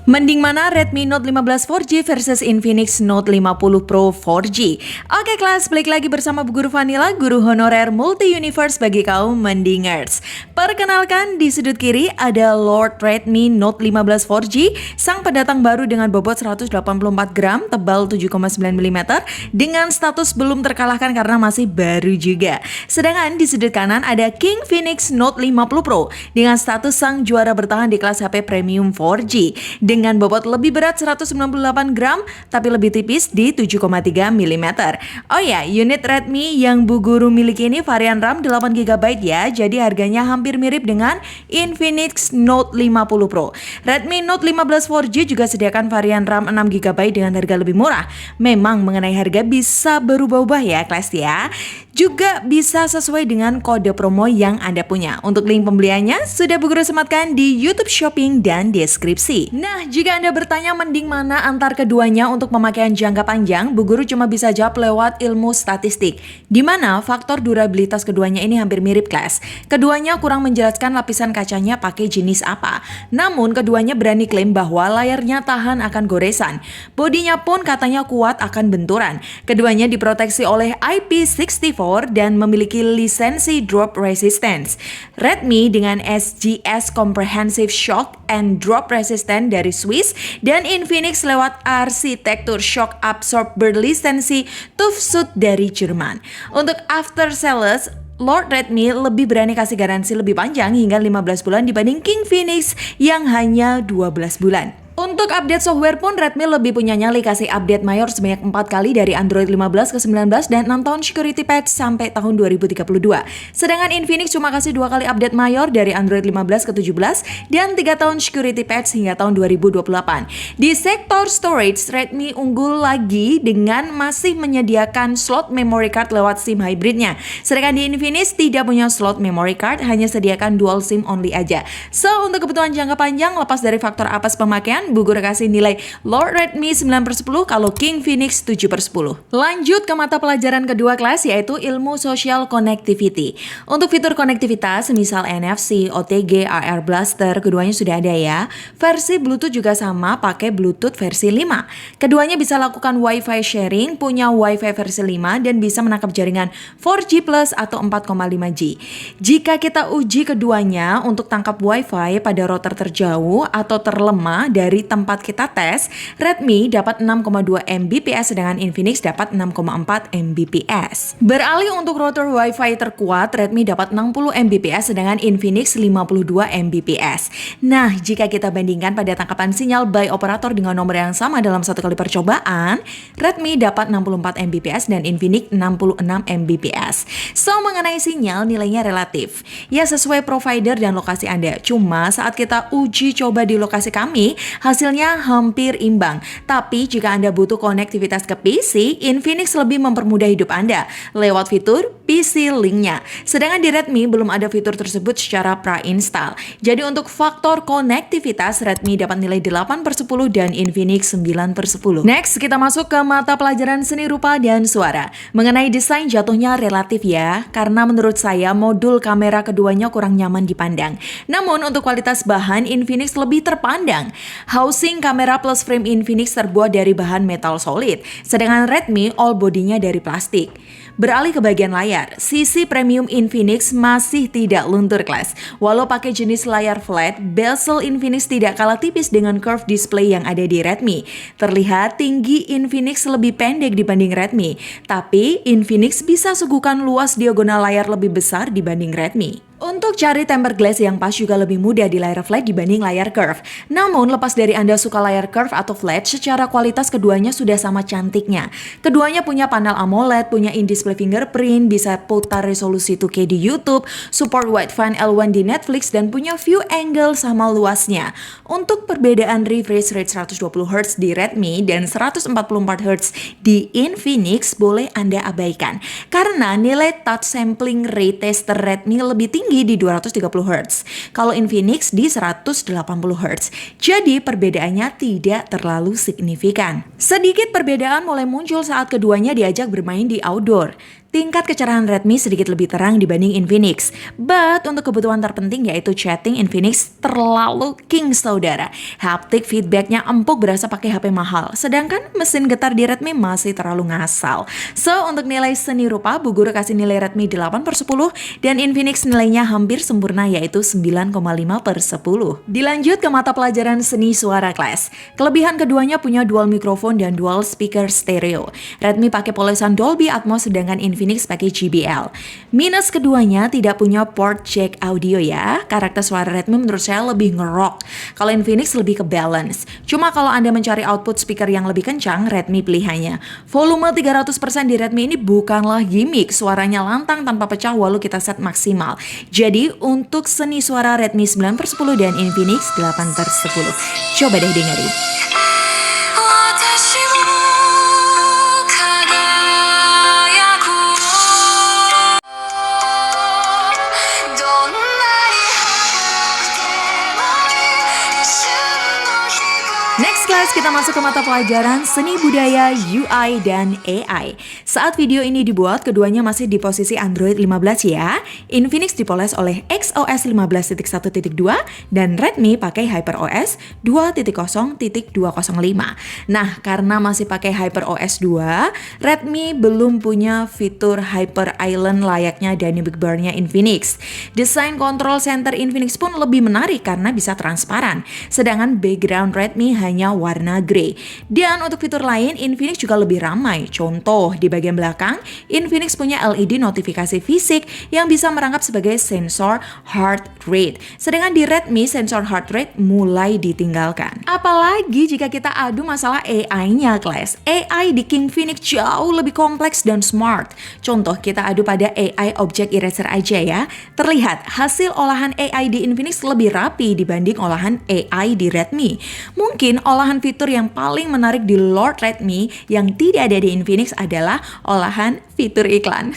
Mending mana Redmi Note 15 4G versus Infinix Note 50 Pro 4G? Oke kelas, balik lagi bersama Bu Guru Vanilla, guru honorer multi-universe bagi kaum mendingers. Perkenalkan, di sudut kiri ada Lord Redmi Note 15 4G, sang pendatang baru dengan bobot 184 gram, tebal 7,9 mm, dengan status belum terkalahkan karena masih baru juga. Sedangkan di sudut kanan ada King Phoenix Note 50 Pro, dengan status sang juara bertahan di kelas HP Premium 4G. Dengan bobot lebih berat 198 gram, tapi lebih tipis di 7,3 mm. Oh ya, unit Redmi yang Bu Guru miliki ini varian RAM 8GB ya, jadi harganya hampir mirip dengan Infinix Note 50 Pro. Redmi Note 15 4G juga sediakan varian RAM 6GB dengan harga lebih murah. Memang mengenai harga bisa berubah-ubah ya kelas ya. Juga bisa sesuai dengan kode promo yang Anda punya. Untuk link pembeliannya sudah Bu Guru sematkan di YouTube Shopping dan deskripsi. Nah, jika Anda bertanya mending mana antar keduanya untuk pemakaian jangka panjang, Bu Guru cuma bisa jawab lewat ilmu statistik, di mana faktor durabilitas keduanya ini hampir mirip kelas. Keduanya kurang menjelaskan lapisan kacanya pakai jenis apa. Namun keduanya berani klaim bahwa layarnya tahan akan goresan. Bodinya pun katanya kuat akan benturan. Keduanya diproteksi oleh IP64 dan memiliki lisensi drop resistance. Redmi dengan SGS Comprehensive Shock and Drop Resistant dari Swiss, dan Infinix lewat arsitektur shock absorber lisensi TÜV dari Jerman. Untuk after sales, Lord Redmi lebih berani kasih garansi lebih panjang hingga 15 bulan dibanding King Phoenix yang hanya 12 bulan. Untuk update software pun Redmi lebih punya nyali kasih update mayor sebanyak 4 kali dari Android 15 ke 19 dan 6 tahun security patch sampai tahun 2032. Sedangkan Infinix cuma kasih 2 kali update mayor dari Android 15 ke 17 dan 3 tahun security patch hingga tahun 2028. Di sektor storage, Redmi unggul lagi dengan masih menyediakan slot memory card lewat SIM hybridnya. Sedangkan di Infinix tidak punya slot memory card, hanya sediakan dual SIM only aja. So, untuk kebutuhan jangka panjang lepas dari faktor apes pemakaian, Bu Guru kasih nilai Lord Redmi 9/10, kalau King Phoenix 7/10. Lanjut ke mata pelajaran kedua kelas, yaitu ilmu social connectivity. Untuk fitur konektivitas misal NFC, OTG, AR Blaster, keduanya sudah ada ya. Versi Bluetooth juga sama, pakai Bluetooth versi 5. Keduanya bisa lakukan Wi-Fi sharing, punya Wi-Fi versi 5 dan bisa menangkap jaringan 4G plus atau 4,5G. Jika kita uji keduanya untuk tangkap Wi-Fi pada router terjauh atau terlemah dari tempat kita tes, Redmi dapat 6,2 Mbps sedangkan Infinix dapat 6,4 Mbps. Beralih untuk router Wi-Fi terkuat, Redmi dapat 60 Mbps sedangkan Infinix 52 Mbps. Nah, jika kita bandingkan pada tangkapan sinyal by operator dengan nomor yang sama dalam satu kali percobaan, Redmi dapat 64 Mbps dan Infinix 66 Mbps. So, mengenai sinyal nilainya relatif. Ya, sesuai provider dan lokasi Anda. Cuma saat kita uji coba di lokasi kami, hasilnya hampir imbang. Tapi jika Anda butuh konektivitas ke PC, Infinix lebih mempermudah hidup Anda lewat fitur PC Link-nya. Sedangkan di Redmi belum ada fitur tersebut secara pra-install. Jadi untuk faktor konektivitas, Redmi dapat nilai 8/10 dan Infinix 9/10. Next, kita masuk ke mata pelajaran seni rupa dan suara. Mengenai desain jatuhnya relatif ya, karena menurut saya modul kamera keduanya kurang nyaman dipandang. Namun untuk kualitas bahan, Infinix lebih terpandang. Housing kamera plus frame Infinix terbuat dari bahan metal solid, sedangkan Redmi all bodinya dari plastik. Beralih ke bagian layar, sisi premium Infinix masih tidak luntur kelas. Walau pakai jenis layar flat, bezel Infinix tidak kalah tipis dengan curve display yang ada di Redmi. Terlihat tinggi Infinix lebih pendek dibanding Redmi, tapi Infinix bisa suguhkan luas diagonal layar lebih besar dibanding Redmi. Untuk cari tempered glass yang pas juga lebih mudah di layar flat dibanding layar curve. Namun lepas dari Anda suka layar curve atau flat, secara kualitas keduanya sudah sama cantiknya. Keduanya punya panel AMOLED, punya in-display fingerprint, bisa putar resolusi 2K di YouTube, support wideband L1 di Netflix, dan punya view angle sama luasnya. Untuk perbedaan refresh rate 120Hz di Redmi dan 144Hz di Infinix boleh Anda abaikan. Karena nilai touch sampling rate tester Redmi lebih tinggi di 230Hz, kalau Infinix di 180Hz. Jadi perbedaannya tidak terlalu signifikan. Sedikit perbedaan mulai muncul saat keduanya diajak bermain di outdoor. tingkat kecerahan Redmi sedikit lebih terang dibanding Infinix. But untuk kebutuhan terpenting yaitu chatting, Infinix terlalu king saudara. Haptic feedbacknya empuk berasa pakai HP mahal. Sedangkan mesin getar di Redmi masih terlalu ngasal. So untuk nilai seni rupa, Bu Guru kasih nilai Redmi 8/10 dan Infinix nilainya hampir sempurna yaitu 9,5/10. Dilanjut ke mata pelajaran seni suara kelas. Kelebihan keduanya punya dual mikrofon dan dual speaker stereo. Redmi pakai polesan Dolby Atmos sedangkan Infinix pakai JBL. Minus keduanya tidak punya port jack audio ya. Karakter suara Redmi menurut saya lebih ngerok. Kalau Infinix lebih ke balance. Cuma kalau Anda mencari output speaker yang lebih kencang, Redmi pilihannya. Volume 300% di Redmi ini bukanlah gimmick. Suaranya lantang tanpa pecah walau kita set maksimal. Jadi untuk seni suara Redmi 9/10 dan Infinix 8/10. Coba deh dengerin. Next class kita masuk ke mata pelajaran seni budaya, UI, dan AI. Saat video ini dibuat, keduanya masih di posisi Android 15 ya. Infinix dipoles oleh XOS 15.1.2 dan Redmi pakai HyperOS 2.0.205. Nah, karena masih pakai HyperOS 2, Redmi belum punya fitur Hyper Island layaknya Dynamic Bar-nya Infinix. Desain control center Infinix pun lebih menarik karena bisa transparan, sedangkan background Redmi hanya warna grey. Dan untuk fitur lain, Infinix juga lebih ramai. Contoh, di bagian belakang, Infinix punya LED notifikasi fisik yang bisa merangkap sebagai sensor heart rate. Sedangkan di Redmi, sensor heart rate mulai ditinggalkan. Apalagi jika kita adu masalah AI-nya, kelas. AI di King Phoenix jauh lebih kompleks dan smart. Contoh, kita adu pada AI Object Eraser aja ya. Terlihat, hasil olahan AI di Infinix lebih rapi dibanding olahan AI di Redmi. Mungkin olahan fitur yang paling menarik di Lord Redmi yang tidak ada di Infinix adalah olahan fitur iklan.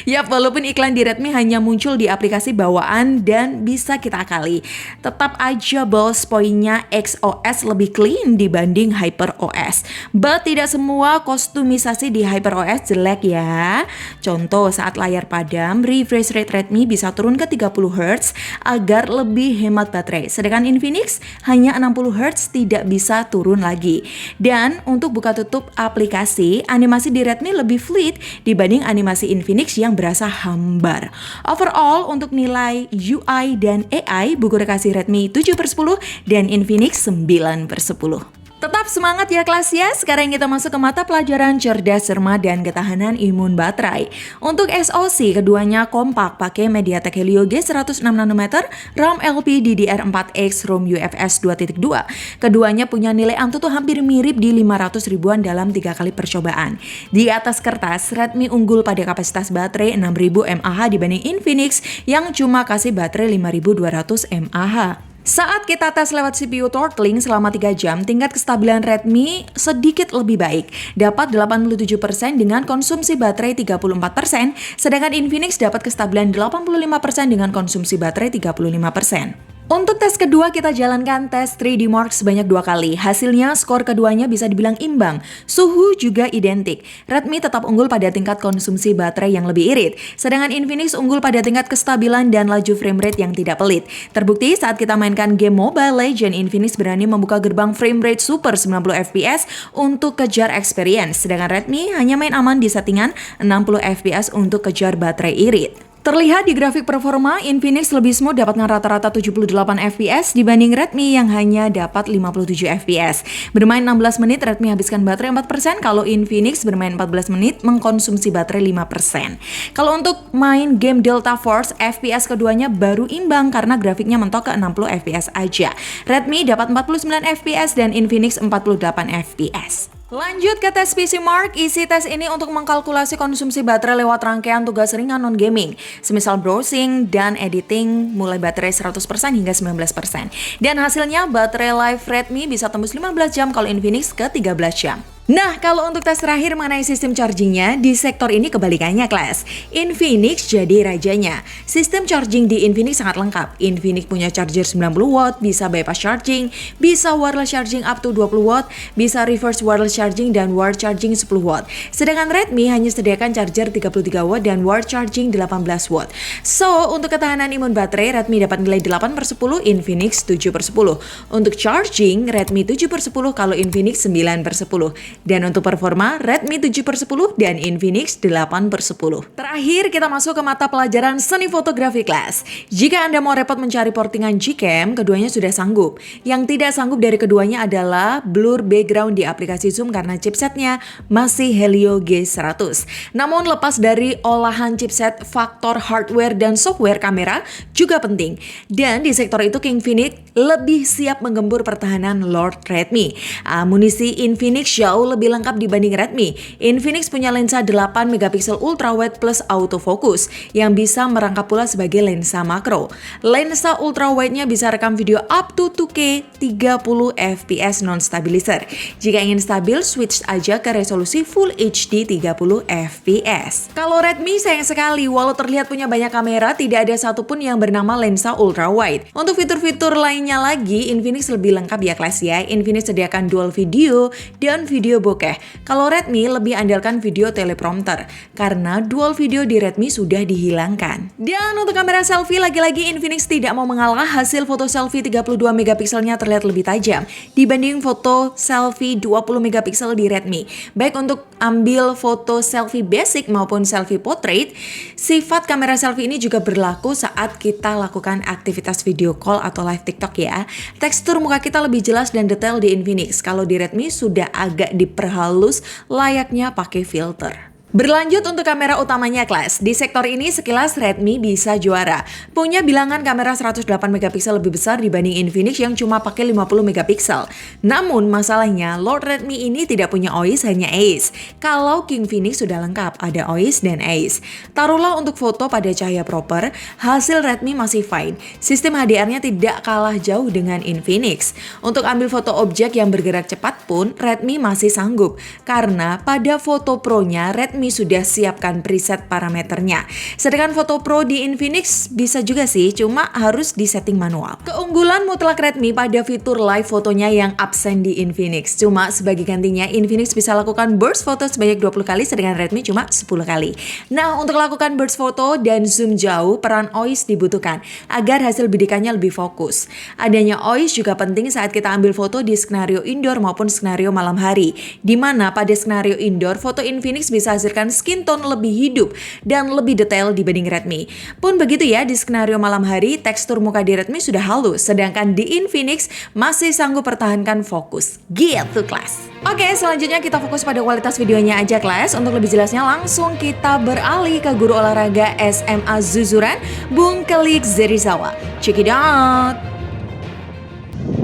Yap, walaupun iklan di Redmi hanya muncul di aplikasi bawaan dan bisa kita akali, tetap aja bos poinnya XOS lebih clean dibanding HyperOS. But tidak semua kostumisasi di HyperOS jelek ya. Contoh, saat layar padam, refresh rate Redmi bisa turun ke 30 Hz agar lebih hemat baterai. Sedangkan Infinix hanya 60 Hz tidak bisa turun lagi. Dan untuk buka tutup aplikasi, animasi di Redmi lebih fluid dibanding animasi Infinix yang berasa hambar. Overall, untuk nilai UI dan AI, Bu Guru kasih Redmi 7/10 dan Infinix 9/10. Tetap semangat ya kelas ya. Sekarang kita masuk ke mata pelajaran cerdas cermat dan ketahanan imun baterai. Untuk SoC keduanya kompak pakai MediaTek Helio G106 nanometer, RAM LPDDR4X, ROM UFS 2.2. Keduanya punya nilai Antutu hampir mirip di 500 ribuan dalam 3 kali percobaan. Di atas kertas, Redmi unggul pada kapasitas baterai 6000 mAh dibanding Infinix yang cuma kasih baterai 5200 mAh. Saat kita tes lewat CPU throttling selama 3 jam, tingkat kestabilan Redmi sedikit lebih baik. Dapat 87% dengan konsumsi baterai 34%, sedangkan Infinix dapat kestabilan 85% dengan konsumsi baterai 35%. Untuk tes kedua kita jalankan tes 3D Mark sebanyak 2 kali. Hasilnya skor keduanya bisa dibilang imbang. Suhu juga identik. Redmi tetap unggul pada tingkat konsumsi baterai yang lebih irit. Sedangkan Infinix unggul pada tingkat kestabilan dan laju frame rate yang tidak pelit. Terbukti saat kita mainkan game Mobile Legends, Infinix berani membuka gerbang frame rate super 90 fps untuk kejar experience. Sedangkan Redmi hanya main aman di settingan 60 fps untuk kejar baterai irit. Terlihat di grafik performa, Infinix lebih smooth dapatkan rata-rata 78 fps dibanding Redmi yang hanya dapat 57 fps. Bermain 16 menit, Redmi habiskan baterai 4%, kalau Infinix bermain 14 menit mengkonsumsi baterai 5%. Kalau untuk main game Delta Force, fps keduanya baru imbang karena grafiknya mentok ke 60 fps aja. Redmi dapat 49 fps dan Infinix 48 fps. Lanjut ke tes PC Mark. Isi tes ini untuk mengkalkulasi konsumsi baterai lewat rangkaian tugas ringan non-gaming, semisal browsing dan editing mulai baterai 100% hingga 19%. Dan hasilnya baterai live Redmi bisa tembus 15 jam kalau Infinix ke 13 jam. Nah, kalau untuk tes terakhir mengenai sistem chargingnya, di sektor ini kebalikannya, kelas. Infinix jadi rajanya. Sistem charging di Infinix sangat lengkap. Infinix punya charger 90 watt, bisa bypass charging, bisa wireless charging up to 20 watt, bisa reverse wireless charging dan wire charging 10 watt. Sedangkan Redmi hanya sediakan charger 33 watt dan wire charging 18 watt. So, untuk ketahanan imun baterai, Redmi dapat nilai 8/10, Infinix 7/10. Untuk charging, Redmi 7/10 kalau Infinix 9/10. Dan untuk performa, Redmi 7/10 dan Infinix 8/10. Terakhir, kita masuk ke mata pelajaran seni fotografi, kelas. Jika Anda mau repot mencari portingan Gcam, keduanya sudah sanggup. Yang tidak sanggup dari keduanya adalah blur background di aplikasi Zoom karena chipsetnya masih Helio G100. Namun lepas dari olahan chipset, faktor hardware dan software kamera juga penting. Dan di sektor itu Infinix lebih siap menggembur pertahanan Lord Redmi. Amunisi Infinix jauh lebih lengkap dibanding Redmi. Infinix punya lensa 8 megapiksel ultrawide plus autofocus yang bisa merangkap pula sebagai lensa makro. Lensa ultrawide-nya bisa rekam video up to 2K 30 fps non-stabilizer. Jika ingin stabil, switch aja ke resolusi Full HD 30 fps. Kalau Redmi sayang sekali, walau terlihat punya banyak kamera, tidak ada satupun yang bernama lensa ultrawide. Untuk fitur-fitur lainnya lagi, Infinix lebih lengkap ya, kelas ya. Infinix sediakan dual video dan video bokeh. Kalau Redmi lebih andalkan video teleprompter karena dual video di Redmi sudah dihilangkan. Dan untuk kamera selfie, lagi-lagi Infinix tidak mau mengalah. Hasil foto selfie 32 megapikselnya terlihat lebih tajam dibanding foto selfie 20 megapiksel di Redmi. Baik untuk ambil foto selfie basic maupun selfie portrait, sifat kamera selfie ini juga berlaku saat kita lakukan aktivitas video call atau live TikTok ya. Tekstur muka kita lebih jelas dan detail di Infinix. Kalau di Redmi sudah agak diperhalus layaknya pakai filter. Berlanjut untuk kamera utamanya, kelas. Di sektor ini sekilas Redmi bisa juara. Punya bilangan kamera 108 megapiksel lebih besar dibanding Infinix yang cuma pakai 50 megapiksel. Namun masalahnya Lord Redmi ini tidak punya OIS, hanya ACE. Kalau Infinix sudah lengkap, ada OIS dan ACE. Taruhlah untuk foto pada cahaya proper, hasil Redmi masih fine. Sistem HDR-nya tidak kalah jauh dengan Infinix. Untuk ambil foto objek yang bergerak cepat pun Redmi masih sanggup. Karena pada foto Pro-nya Redmi sudah siapkan preset parameternya. Sedangkan foto Pro di Infinix bisa juga sih, cuma harus disetting manual. Keunggulan mutlak Redmi pada fitur live fotonya yang absen di Infinix. Cuma sebagai gantinya Infinix bisa lakukan burst foto sebanyak 20 kali, sedangkan Redmi cuma 10 kali. Nah, untuk lakukan burst foto dan zoom jauh, peran OIS dibutuhkan agar hasil bidikannya lebih fokus. Adanya OIS juga penting saat kita ambil foto di skenario indoor maupun skenario malam hari, di mana pada skenario indoor foto Infinix bisa hasilkan skin tone lebih hidup dan lebih detail dibanding Redmi. Pun begitu ya, di skenario malam hari tekstur muka di Redmi sudah halus, sedangkan di Infinix masih sanggup pertahankan fokus. Gitu, kelas. Oke, selanjutnya kita fokus pada kualitas videonya aja, kelas. Untuk lebih jelasnya langsung kita beralih ke guru olahraga SMA Zuzuran, Bung Kelik Zerizawa. Check it out.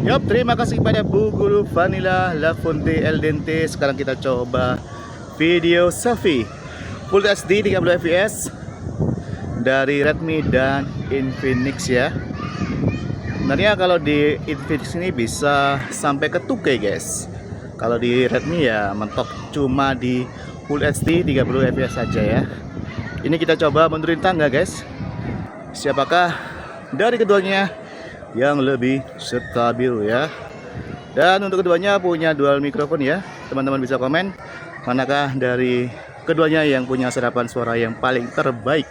Yup, terima kasih kepada Bu Guru Vanilla Lafonte El Dente. Sekarang kita coba video selfie Full HD 30 fps dari Redmi dan Infinix ya. Sebenarnya kalau di Infinix ini bisa sampai ke 2K guys. Kalau di Redmi ya mentok cuma di Full HD 30 fps saja ya. Ini kita coba mundurin tangga guys. Siapakah dari keduanya yang lebih stabil ya. Dan untuk keduanya punya dual mikrofon ya. Teman-teman bisa komen manakah dari keduanya yang punya serapan suara yang paling terbaik.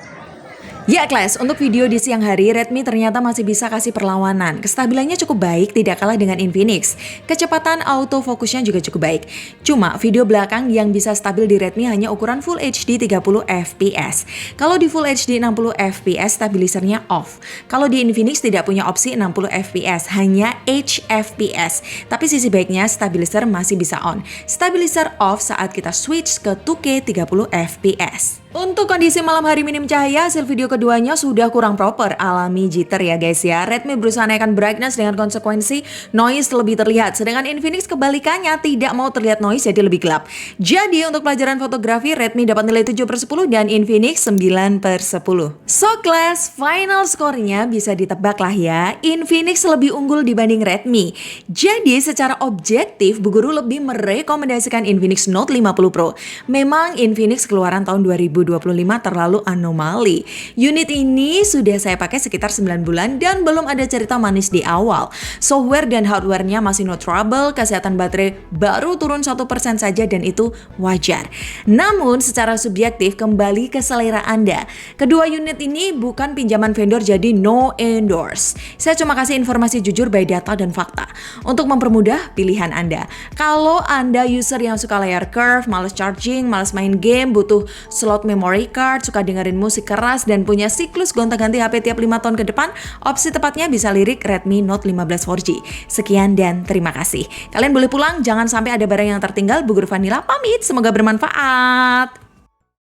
Ya, kelas, untuk video di siang hari, Redmi ternyata masih bisa kasih perlawanan. Kestabilannya cukup baik, tidak kalah dengan Infinix. Kecepatan autofokusnya juga cukup baik. Cuma video belakang yang bisa stabil di Redmi hanya ukuran Full HD 30 fps. Kalau di Full HD 60 fps, stabilisernya off. Kalau di Infinix tidak punya opsi 60 fps, hanya HFPS. Tapi sisi baiknya, stabilizer masih bisa on. Stabilizer off saat kita switch ke 2K 30 fps. Untuk kondisi malam hari minim cahaya, hasil video keduanya sudah kurang proper, alami jitter ya guys ya. Redmi berusaha naikkan brightness dengan konsekuensi noise lebih terlihat, sedangkan Infinix kebalikannya tidak mau terlihat noise jadi lebih gelap. Jadi untuk pelajaran fotografi, Redmi dapat nilai 7/10 dan Infinix 9/10. So class, final skornya bisa ditebak lah ya, Infinix lebih unggul dibanding Redmi. Jadi secara objektif, Bu Guru lebih merekomendasikan Infinix Note 50 Pro. Memang Infinix keluaran tahun 2025 terlalu anomali. Unit ini sudah saya pakai sekitar 9 bulan dan belum ada cerita manis di awal. Software dan hardware-nya masih no trouble, kesehatan baterai baru turun 1% saja dan itu wajar. Namun secara subjektif kembali ke selera Anda. Kedua unit ini bukan pinjaman vendor jadi no endorse. Saya cuma kasih informasi jujur by data dan fakta untuk mempermudah pilihan Anda. Kalau Anda user yang suka layar curve, males charging, males main game, butuh slot memory card, suka dengerin musik keras dan punya siklus gonta-ganti HP tiap 5 tahun ke depan, opsi tepatnya bisa lirik Redmi Note 15 4G. Sekian dan terima kasih. Kalian boleh pulang, jangan sampai ada barang yang tertinggal. Bu Guru Vanila pamit, semoga bermanfaat.